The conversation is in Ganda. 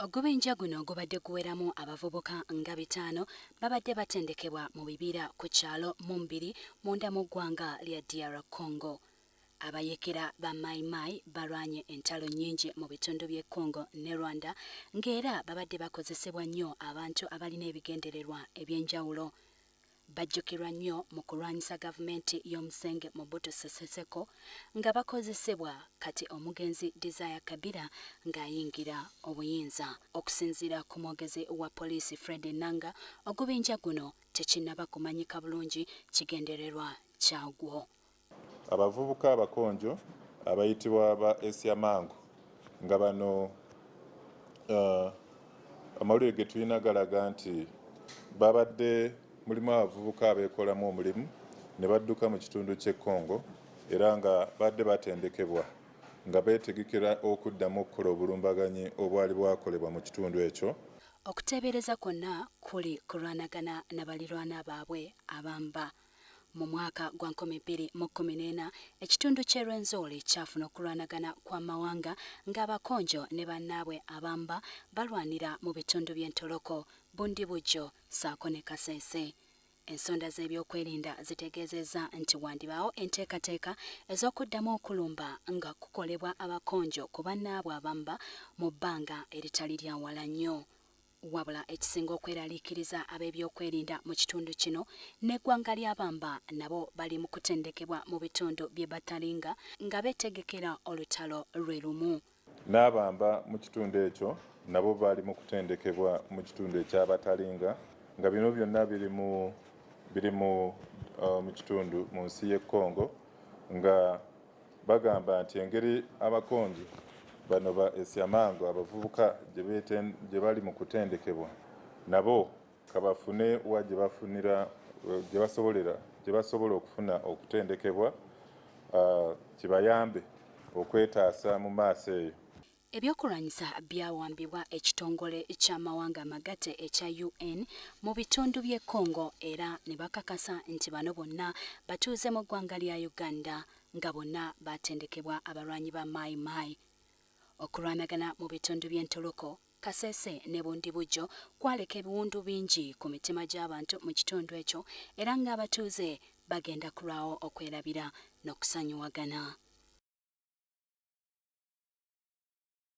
Ogubinja guno gubadde guweramu abavubuka nga 5 babadde batendekebwa mu bibira ku kyalo Mumbiri munda mu ggwanga lya DR Congo. Abayekera ba Mai Mai balwanye entalo nnyingi mu bitundu by'e Congo ne Rwanda ng'era babadde bakozesebwa nnyo abantu abalina ebigendererwa eby'enjawulo. Bajjukirwa nnyo mu kulwanyisa gavumenti y'omusenge Mobutu Sese Seko nga bakozesebwa kati omugenzi Desire Kabila ng'ayingira obuyinza. Okusinziira ku mwogezi wa poliisi Fred Enanga, ogubinja guno tekinnaba kumanyika bulungi kigendererwa kyagwo. Abavubuka abakonjo abayitibwa ba Esyamango nga bano amawulire ge tulina galaga nti babadde mulimu abavubuka abeekolamu omulimu ne badduka mu kitundu ky'e Congo era nga badde batendekebwa nga beetegekera okuddamu okukola obulumbaganyi obwali bwakolebwa mu kitundu ekyo. Okuteebereza kwonna kuli kulwanagana na balirwana baabwe abamba. Mu mwaka gwa 2014 ekitundu ky'e Rwenzori kyafuna okulwanagana kwa mawanga ng'abakonjo ne bannaabwe abamba balwanira mu bitundu by'entoloko Bundibugyo ssaako ne Kasese. Ensonda z'ebyokwerinda zitegeezezza nti wandibaawo enteekateeka ez'okuddamu okulumba nga kukolebwa abakonjo ku bannaabwe abamba mu bbanga eritali lya wala nnyo. Wabula ekisinga okweraliikiriza ab'ebyokwerinda mu kitundu kino n'eggwanga ly'abamba nabo bali mu kutendekebwa mu bitundu by'e Batalinga nga beetegekera olutalo lwe lumu. N'abamba mu kitundu ekyo nabo bali mu kutendekebwa mu kitundu eky'Abatalinga nga bino byonna biri mu kitundu mu nsi y'e Congo nga bagamba nti engeri abakonjo bano ba Esyamango abavubuka gye bali mu kutendekebwa nabo kabafune wa gye basobola okufuna okutendekebwa kibayambe okwetaasa mu maaso eyo. Ebyokulwanyisa byawambibwa ekitongole ky'amawanga amagatte ekya UN mu bitundu by'e Congo era ne bakakasa nti bano bonna batuuze mu ggwanga lya Uganda nga bonna batendekebwa abalwanyi ba Mai Mai. Okulwanagana mu bitundu by'entoloko Kasese ne Bundibugyo kwaleka ebiwundu bingi ku mitima gy'abantu mu kitundu ekyo era ng'abatuuze bagenda kulwawo okwerabira n'okusanyuwagana.